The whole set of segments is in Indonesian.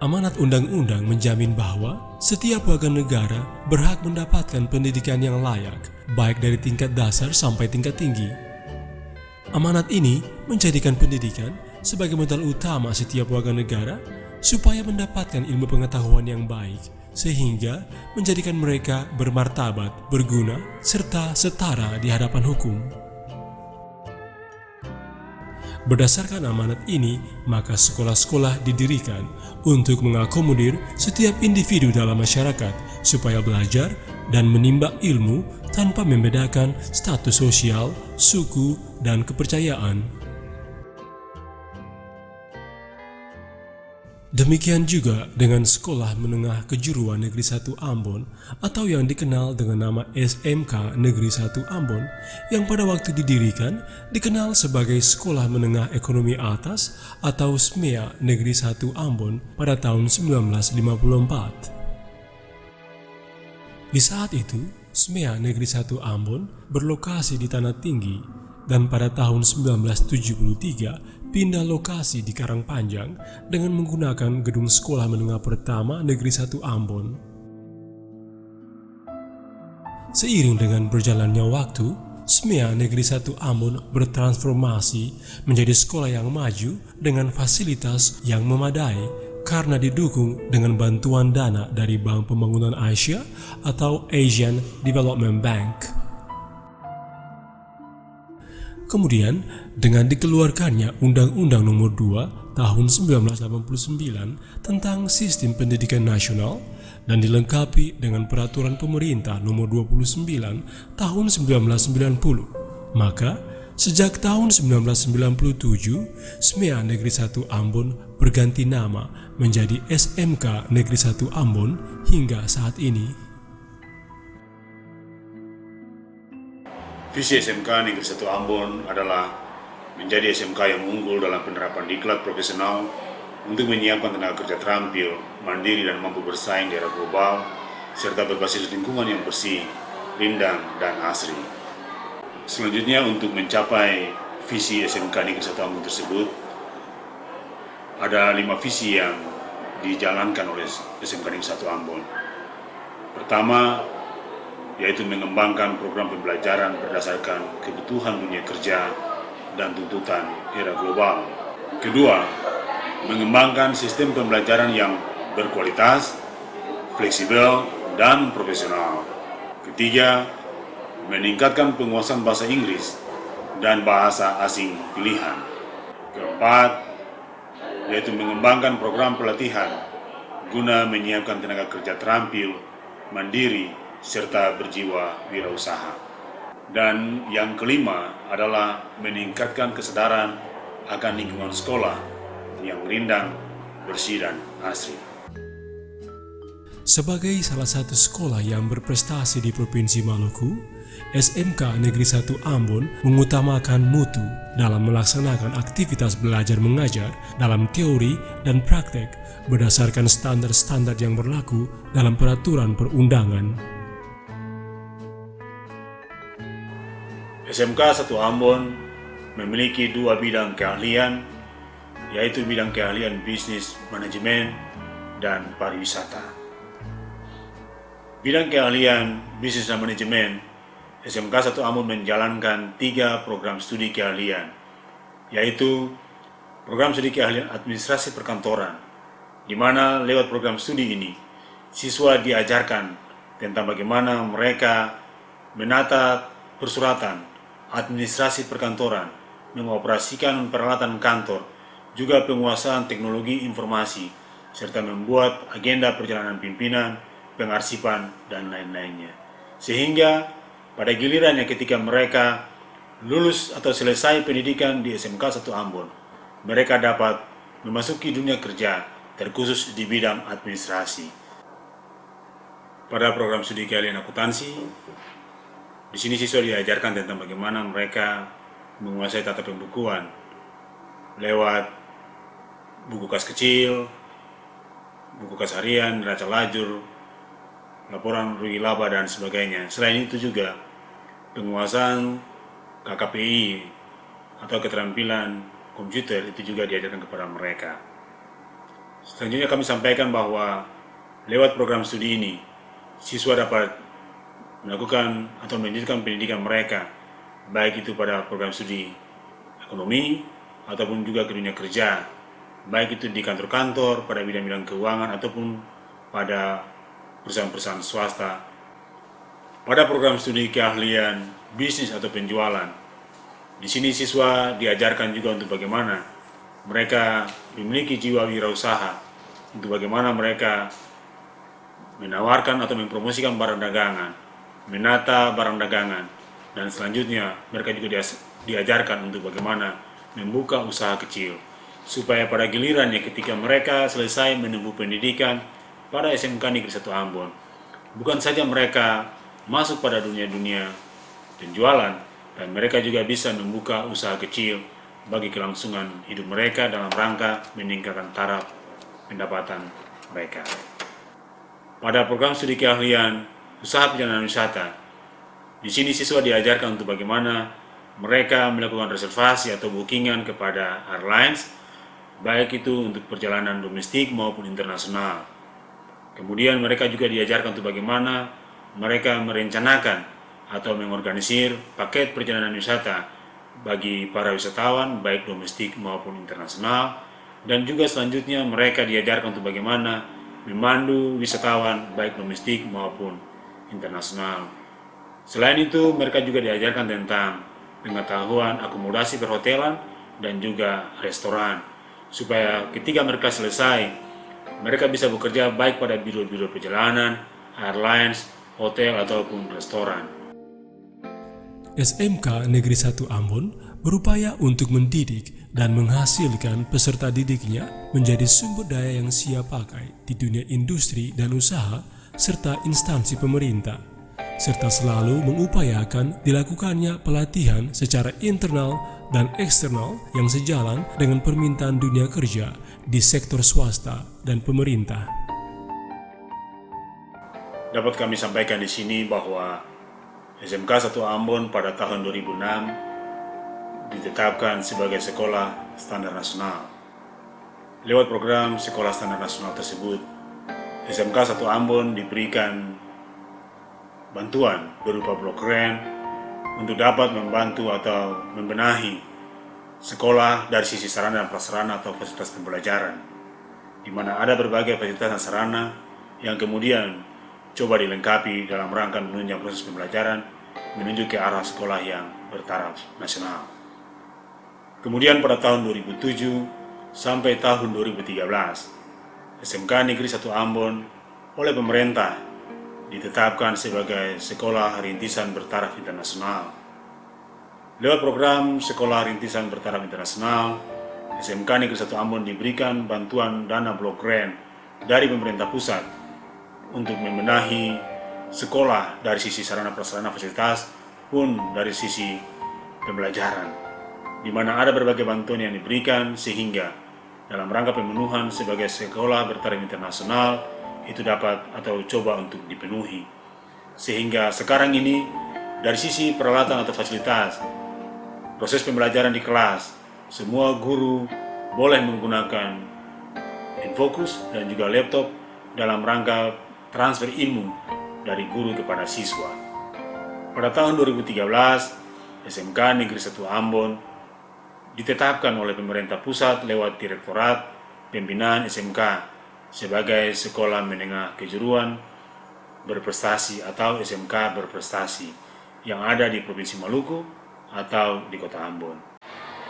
Amanat undang-undang menjamin bahwa setiap warga negara berhak mendapatkan pendidikan yang layak, baik dari tingkat dasar sampai tingkat tinggi. Amanat ini menjadikan pendidikan sebagai modal utama setiap warga negara supaya mendapatkan ilmu pengetahuan yang baik, sehingga menjadikan mereka bermartabat, berguna, serta setara di hadapan hukum. Berdasarkan amanat ini, maka sekolah-sekolah didirikan untuk mengakomodir setiap individu dalam masyarakat supaya belajar dan menimba ilmu tanpa membedakan status sosial, suku, dan kepercayaan. Demikian juga dengan Sekolah Menengah Kejuruan Negeri 1 Ambon atau yang dikenal dengan nama SMK Negeri 1 Ambon yang pada waktu didirikan dikenal sebagai Sekolah Menengah Ekonomi Atas atau SMEA Negeri 1 Ambon pada tahun 1954. Di saat itu, SMEA Negeri 1 Ambon berlokasi di Tanah Tinggi dan pada tahun 1973 pindah lokasi di Karangpanjang dengan menggunakan gedung Sekolah Menengah Pertama Negeri 1 Ambon. Seiring dengan berjalannya waktu, SMEA Negeri 1 Ambon bertransformasi menjadi sekolah yang maju dengan fasilitas yang memadai karena didukung dengan bantuan dana dari Bank Pembangunan Asia atau Asian Development Bank. Kemudian, dengan dikeluarkannya Undang-Undang Nomor 2 Tahun 1989 tentang Sistem Pendidikan Nasional dan dilengkapi dengan Peraturan Pemerintah Nomor 29 Tahun 1990, maka sejak tahun 1997, SMEA Negeri 1 Ambon berganti nama menjadi SMK Negeri 1 Ambon hingga saat ini. Visi SMK Negeri 1 Ambon adalah menjadi SMK yang unggul dalam penerapan diklat profesional untuk menyiapkan tenaga kerja terampil, mandiri dan mampu bersaing di era global, serta berbasis lingkungan yang bersih, rindang, dan asri. Selanjutnya, untuk mencapai visi SMK Negeri 1 Ambon tersebut, ada 5 visi yang dijalankan oleh SMK Negeri 1 Ambon. Pertama, yaitu mengembangkan program pembelajaran berdasarkan kebutuhan dunia kerja dan tuntutan era global. Kedua, mengembangkan sistem pembelajaran yang berkualitas, fleksibel, dan profesional. Ketiga, meningkatkan penguasaan bahasa Inggris dan bahasa asing pilihan. Keempat, yaitu mengembangkan program pelatihan guna menyiapkan tenaga kerja terampil, mandiri, serta berjiwa wirausaha. Dan yang kelima adalah meningkatkan kesadaran akan lingkungan sekolah yang rindang, bersih, dan asri. Sebagai salah satu sekolah yang berprestasi di Provinsi Maluku, SMK Negeri 1 Ambon mengutamakan mutu dalam melaksanakan aktivitas belajar mengajar dalam teori dan praktek berdasarkan standar-standar yang berlaku dalam peraturan perundangan. SMK 1 Ambon memiliki 2 bidang keahlian, yaitu bidang keahlian bisnis manajemen dan pariwisata. Bidang keahlian bisnis dan manajemen, SMK 1 Ambon menjalankan 3 program studi keahlian, yaitu program studi keahlian administrasi perkantoran, di mana lewat program studi ini, siswa diajarkan tentang bagaimana mereka menata persuratan, administrasi perkantoran, mengoperasikan peralatan kantor, juga penguasaan teknologi informasi, serta membuat agenda perjalanan pimpinan, pengarsipan, dan lain-lainnya. Sehingga pada gilirannya ketika mereka lulus atau selesai pendidikan di SMK 1 Ambon, mereka dapat memasuki dunia kerja terkhusus di bidang administrasi. Pada program studi keahlian akuntansi, di sini siswa diajarkan tentang bagaimana mereka menguasai tata pembukuan lewat buku kas kecil, buku kas harian, neraca lajur, laporan rugi laba, dan sebagainya. Selain itu juga penguasaan KKPI atau keterampilan komputer itu juga diajarkan kepada mereka. Selanjutnya kami sampaikan bahwa lewat program studi ini, siswa dapat melakukan atau melanjutkan pendidikan mereka, baik itu pada program studi ekonomi ataupun juga ke dunia kerja, baik itu di kantor-kantor, pada bidang-bidang keuangan ataupun pada perusahaan-perusahaan swasta. Pada program studi keahlian bisnis atau penjualan, di sini siswa diajarkan juga untuk bagaimana mereka memiliki jiwa wirausaha, untuk bagaimana mereka menawarkan atau mempromosikan barang dagangan, menata barang dagangan, dan selanjutnya mereka juga diajarkan untuk bagaimana membuka usaha kecil, supaya pada gilirannya ketika mereka selesai menempuh pendidikan pada SMK Negeri 1 Ambon, bukan saja mereka masuk pada dunia-dunia penjualan, dan mereka juga bisa membuka usaha kecil bagi kelangsungan hidup mereka dalam rangka meningkatkan taraf pendapatan mereka. Pada program studi keahlian usaha perjalanan wisata, di sini siswa diajarkan untuk bagaimana mereka melakukan reservasi atau bookingan kepada airlines, baik itu untuk perjalanan domestik maupun internasional. Kemudian mereka juga diajarkan untuk bagaimana mereka merencanakan atau mengorganisir paket perjalanan wisata bagi para wisatawan baik domestik maupun internasional, dan juga selanjutnya mereka diajarkan untuk bagaimana memandu wisatawan baik domestik maupun internasional. Selain itu, mereka juga diajarkan tentang pengetahuan akomodasi perhotelan dan juga restoran, supaya ketika mereka selesai, mereka bisa bekerja baik pada biro-biro perjalanan, airlines, hotel ataupun restoran. SMK Negeri 1 Ambon berupaya untuk mendidik dan menghasilkan peserta didiknya menjadi sumber daya yang siap pakai di dunia industri dan usaha serta instansi pemerintah, serta selalu mengupayakan dilakukannya pelatihan secara internal dan eksternal yang sejalan dengan permintaan dunia kerja di sektor swasta dan pemerintah. Dapat kami sampaikan di sini bahwa SMK 1 Ambon pada tahun 2006 ditetapkan sebagai sekolah standar nasional. Lewat program sekolah standar nasional tersebut, SMK 1 Ambon diberikan bantuan berupa blok grant untuk dapat membantu atau membenahi sekolah dari sisi sarana dan prasarana atau fasilitas pembelajaran, di mana ada berbagai fasilitas dan sarana yang kemudian coba dilengkapi dalam rangka menunjang proses pembelajaran menuju ke arah sekolah yang bertaraf nasional. Kemudian pada tahun 2007 sampai tahun 2013, SMK Negeri 1 Ambon oleh pemerintah ditetapkan sebagai sekolah rintisan bertaraf internasional. Lewat program sekolah rintisan bertaraf internasional, SMK Negeri 1 Ambon diberikan bantuan dana blok grant dari pemerintah pusat untuk membenahi sekolah dari sisi sarana prasarana fasilitas pun dari sisi pembelajaran, di mana ada berbagai bantuan yang diberikan sehingga dalam rangka pemenuhan sebagai sekolah bertaraf internasional itu dapat atau coba untuk dipenuhi. Sehingga sekarang ini dari sisi peralatan atau fasilitas, proses pembelajaran di kelas, semua guru boleh menggunakan Infocus dan juga laptop dalam rangka transfer ilmu dari guru kepada siswa. Pada tahun 2013, SMK Negeri 1 Ambon ditetapkan oleh pemerintah pusat lewat Direktorat Pembinaan SMK sebagai sekolah menengah kejuruan berprestasi atau SMK berprestasi yang ada di Provinsi Maluku atau di Kota Ambon.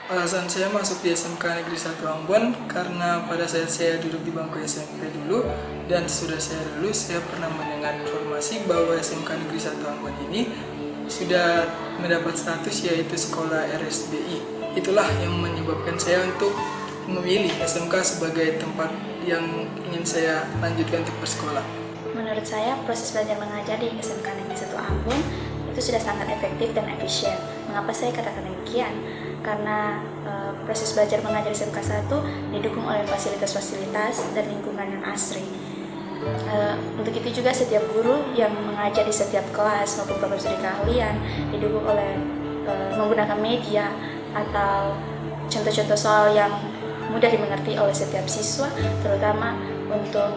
Alasan saya masuk di SMK Negeri 1 Ambon karena pada saat saya duduk di bangku SMP dulu dan sudah saya lulus, saya pernah mendengar informasi bahwa SMK Negeri 1 Ambon ini sudah mendapat status yaitu sekolah RSBI. Itulah yang menyebabkan saya untuk memilih SMK sebagai tempat yang ingin saya lanjutkan untuk bersekolah. Menurut saya, proses belajar mengajar di SMK Negeri 1 Ambon itu sudah sangat efektif dan efisien. Mengapa saya katakan demikian? Karena proses belajar mengajar SMK 1 didukung oleh fasilitas-fasilitas dan lingkungan yang asri. Untuk itu juga setiap guru yang mengajar di setiap kelas maupun program studi keahlian didukung oleh menggunakan media atau contoh-contoh soal yang mudah dimengerti oleh setiap siswa, terutama untuk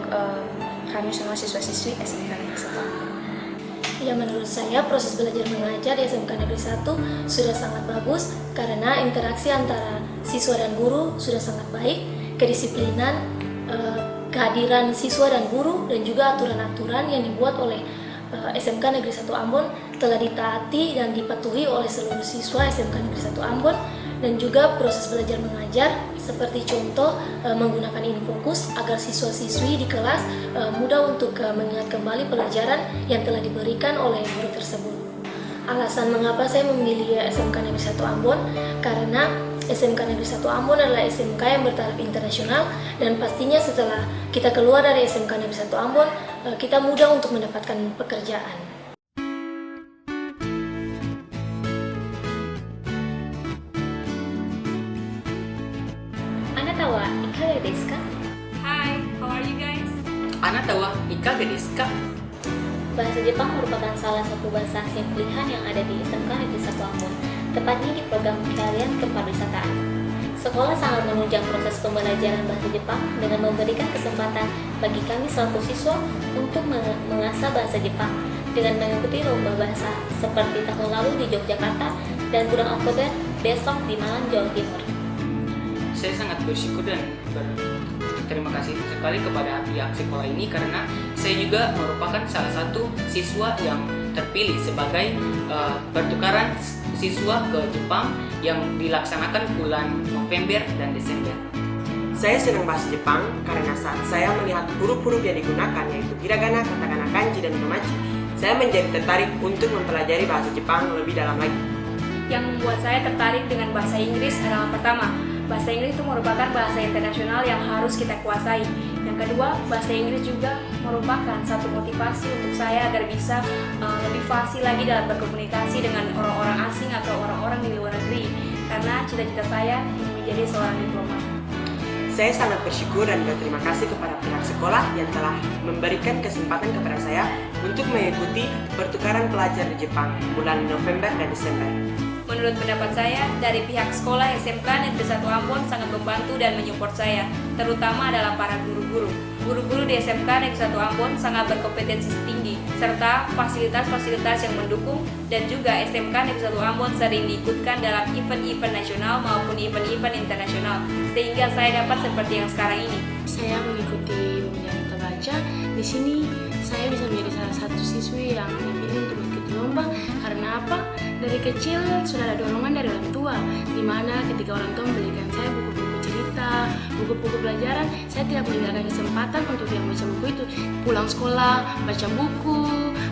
kami semua siswa-siswi SMK Negeri 1 Ambon. Ya, menurut saya proses belajar mengajar di SMK Negeri 1 sudah sangat bagus karena interaksi antara siswa dan guru sudah sangat baik, kedisiplinan, kehadiran siswa dan guru, dan juga aturan-aturan yang dibuat oleh SMK Negeri 1 Ambon telah ditaati dan dipatuhi oleh seluruh siswa SMK Negeri 1 Ambon. Dan juga proses belajar mengajar seperti contoh menggunakan infokus agar siswa-siswi di kelas mudah untuk mengingat kembali pelajaran yang telah diberikan oleh guru tersebut. Alasan mengapa saya memilih SMK Negeri 1 Ambon karena SMK Negeri 1 Ambon adalah SMK yang bertaraf internasional, dan pastinya setelah kita keluar dari SMK Negeri 1 Ambon kita mudah untuk mendapatkan pekerjaan. Hi, how are you guys? Anata wa ikaga desu ka? Bahasa Jepang merupakan salah satu bahasa asing pilihan yang ada di SMK Negeri 1 Ambon, tepatnya di program keahlian kepariwisataan. Sekolah sangat menunjang proses pembelajaran bahasa Jepang dengan memberikan kesempatan bagi kami selaku siswa untuk mengasah bahasa Jepang dengan mengikuti lomba bahasa seperti tahun lalu di Yogyakarta dan bulan Oktober besok di Malang, Jawa Timur. Saya sangat bersyukur dan berterima kasih sekali kepada pihak sekolah ini karena saya juga merupakan salah satu siswa yang terpilih sebagai pertukaran siswa ke Jepang yang dilaksanakan bulan November dan Desember. Saya senang bahasa Jepang karena saat saya melihat huruf-huruf yang digunakan, yaitu hiragana, katakana, kanji, dan romaji, saya menjadi tertarik untuk mempelajari bahasa Jepang lebih dalam lagi. Yang membuat saya tertarik dengan bahasa Inggris adalah pertama, bahasa Inggris itu merupakan bahasa internasional yang harus kita kuasai. Yang kedua, bahasa Inggris juga merupakan satu motivasi untuk saya agar bisa lebih fasih lagi dalam berkomunikasi dengan orang-orang asing atau orang-orang di luar negeri. Karena cita-cita saya ingin menjadi seorang diplomat. Saya sangat bersyukur dan berterima kasih kepada pihak sekolah yang telah memberikan kesempatan kepada saya untuk mengikuti pertukaran pelajar di Jepang bulan November dan Desember. Menurut pendapat saya, dari pihak sekolah SMK Negeri 1 Ambon sangat membantu dan menyupport saya, terutama adalah para guru-guru. Guru-guru di SMK Negeri 1 Ambon sangat berkompetensi tinggi, serta fasilitas-fasilitas yang mendukung, dan juga SMK Negeri 1 Ambon sering diikutkan dalam event-event nasional maupun event-event internasional, sehingga saya dapat seperti yang sekarang ini. Saya mengikuti Belajar Terbaca. Di sini saya bisa menjadi salah satu siswi yang dipilih untuk mengikuti lomba. Karena apa? Dari kecil sudah ada dorongan dari orang tua, di mana ketika orang tua membelikan saya buku-buku cerita, buku-buku pelajaran, saya tidak meninggalkan kesempatan untuk yang baca buku itu. Pulang sekolah, baca buku,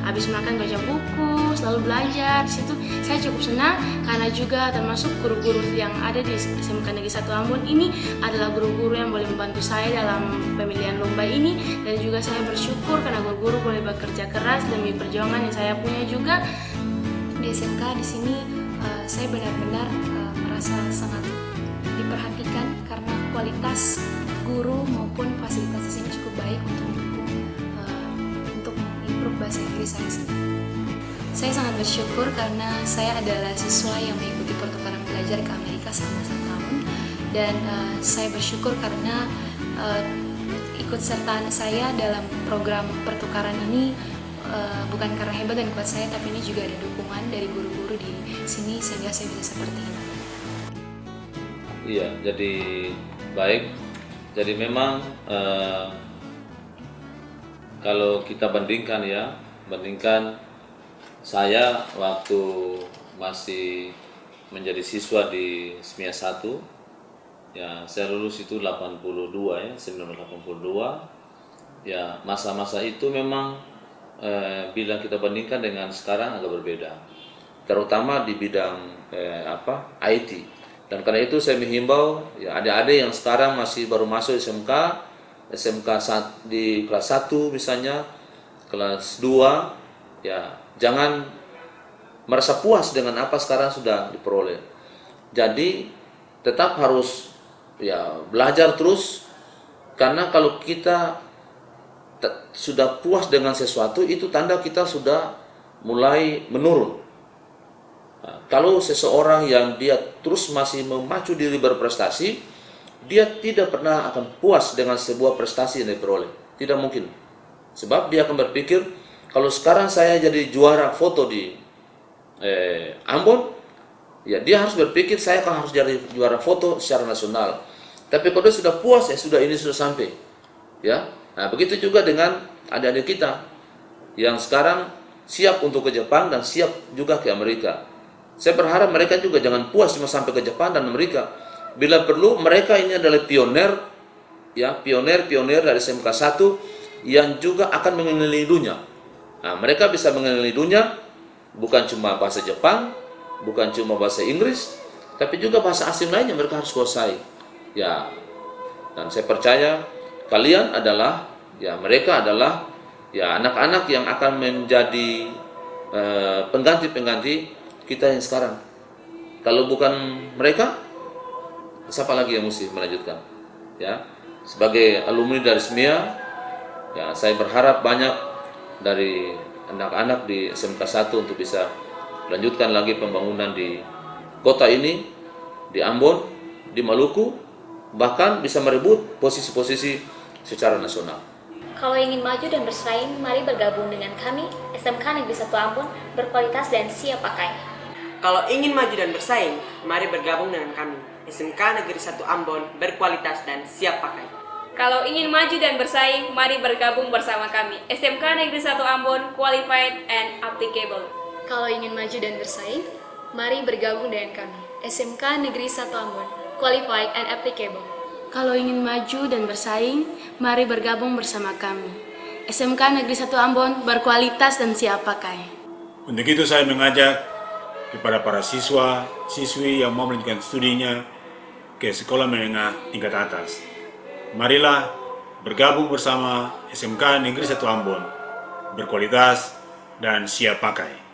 habis makan baca buku, selalu belajar. Di situ saya cukup senang karena juga termasuk guru-guru yang ada di SMK Negeri 1 Ambon ini adalah guru-guru yang boleh membantu saya dalam pemilihan lomba ini, dan juga saya bersyukur karena guru-guru boleh bekerja keras demi perjuangan yang saya punya juga. Di SMK di sini saya benar-benar merasa sangat diperhatikan karena kualitas guru maupun fasilitas di sini cukup baik untuk improve bahasa Inggris saya sendiri. Saya sangat bersyukur karena saya adalah siswa yang mengikuti pertukaran belajar ke Amerika selama 1 tahun, dan saya bersyukur karena ikut sertaan saya dalam program pertukaran ini bukan karena hebat dan kuat saya, tapi ini juga ada dukungan dari guru-guru di sini sehingga saya bisa seperti ini. Iya, jadi baik. Jadi memang kalau kita bandingkan saya waktu masih menjadi siswa di SMIA 1, ya saya lulus itu 1982. Ya, masa-masa itu memang bila kita bandingkan dengan sekarang agak berbeda, terutama di bidang IT. Dan karena itu saya menghimbau ya adik-adik yang sekarang masih baru masuk SMK di kelas 1 misalnya, kelas 2, ya jangan merasa puas dengan apa sekarang sudah diperoleh. Jadi tetap harus ya belajar terus, karena kalau kita sudah puas dengan sesuatu itu tanda kita sudah mulai menurun. Nah, kalau seseorang yang dia terus masih memacu diri berprestasi, dia tidak pernah akan puas dengan sebuah prestasi yang diperoleh. Tidak mungkin. Sebab dia akan berpikir, kalau sekarang saya jadi juara foto di Ambon, ya dia harus berpikir saya akan harus jadi juara foto secara nasional. Tapi kalau dia sudah puas, ya sudah, ini sudah sampai. Ya, nah begitu juga dengan adik-adik kita yang sekarang siap untuk ke Jepang dan siap juga ke Amerika. Saya berharap mereka juga jangan puas cuma sampai ke Jepang dan Amerika. Bila perlu, mereka ini adalah pioner, ya, pioner dari SMK 1 yang juga akan mengelilingi dunia. Nah, mereka bisa mengelilingi dunia, bukan cuma bahasa Jepang, bukan cuma bahasa Inggris, tapi juga bahasa asing lainnya mereka harus kuasai. Ya, dan saya percaya kalian adalah, ya, mereka adalah, ya, anak-anak yang akan menjadi pengganti-pengganti kita yang sekarang. Kalau bukan mereka, siapa lagi yang mesti melanjutkan? Ya, sebagai alumni dari SMIA, ya, saya berharap banyak dari anak-anak di SMK 1 untuk bisa melanjutkan lagi pembangunan di kota ini, di Ambon, di Maluku, bahkan bisa merebut posisi-posisi secara nasional. Kalau ingin maju dan bersaing, mari bergabung dengan kami, SMK Negeri 1 Ambon, berkualitas dan siap pakai. Kalau ingin maju dan bersaing, mari bergabung dengan kami, SMK Negeri 1 Ambon, berkualitas dan siap pakai. Kalau ingin maju dan bersaing, mari bergabung bersama kami, SMK Negeri 1 Ambon, qualified and applicable. Kalau ingin maju dan bersaing, mari bergabung dengan kami, SMK Negeri 1 Ambon, qualified and applicable. Kalau ingin maju dan bersaing, mari bergabung bersama kami, SMK Negeri 1 Ambon, berkualitas dan siap pakai. Untuk itu saya mengajak kepada para siswa-siswi yang mau melanjutkan studinya ke sekolah menengah tingkat atas. Marilah bergabung bersama SMK Negeri 1 Ambon, berkualitas dan siap pakai.